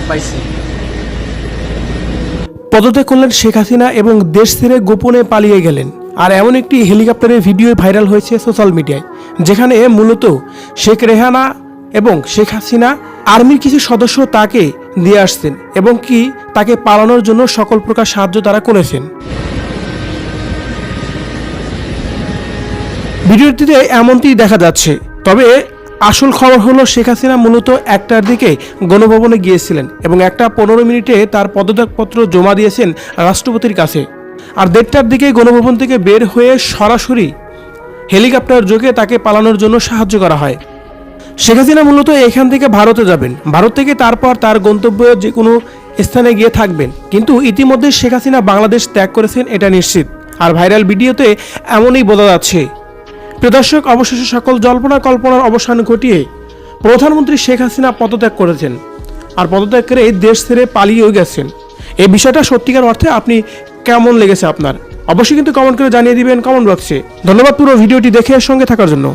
পাইছি। পদত্যাগ করলেন শেখ হাসিনা এবং দেশ ছেড়ে গোপনে পালিয়ে গেলেন। আর এমন একটি হেলিকপ্টারের ভিডিও ভাইরাল হয়েছে সোশ্যাল মিডিয়ায়, যেখানে মূলত শেখ রেহানা এবং শেখ হাসিনা আর্মির কিছু সদস্য তাকে দিয়ে আসছেন এবং কি তাকে পালানোর জন্য সকল প্রকার সাহায্য তারা করেছেন। ভিডিওটিতে এমনটি দেখা যাচ্ছে। তবে আসল খবর হলো শেখ হাসিনা মূলত 1টার দিকে গণভবনে গিয়েছিলেন এবং 1:15 মিনিটে তার পদত্যাগপত্র জমা দিয়েছেন রাষ্ট্রপতির কাছে। আর 1:30টার দিকে গণভবন থেকে বের হয়ে সরাসরি হেলিকপ্টার যোগে তাকে পালানোর জন্য সাহায্য করা হয়। শেখ হাসিনা মূলত এখান থেকে ভারতে যাবেন, ভারত থেকে তারপর তার গন্তব্য যে কোনো স্থানে গিয়ে থাকবেন। কিন্তু ইতিমধ্যে শেখ হাসিনা বাংলাদেশ ত্যাগ করেছেন, এটা নিশ্চিত। আর ভাইরাল ভিডিওতে এমনই বোঝা যাচ্ছে। প্রিয় দর্শক, অবশেষে সকল জল্পনা কল্পনার অবসান ঘটিয়ে প্রধানমন্ত্রী শেখ হাসিনা পদত্যাগ করেছেন আর পদত্যাগ করে দেশ ছেড়ে পালিয়েও গেছেন। এই বিষয়টা সত্যিকার অর্থে আপনি কেমন লেগেছে আপনার? অবশ্যই কিন্তু কমেন্ট করে জানিয়ে দিবেন কমেন্ট বক্সে। ধন্যবাদ পুরো ভিডিওটি দেখে সঙ্গে থাকার জন্য।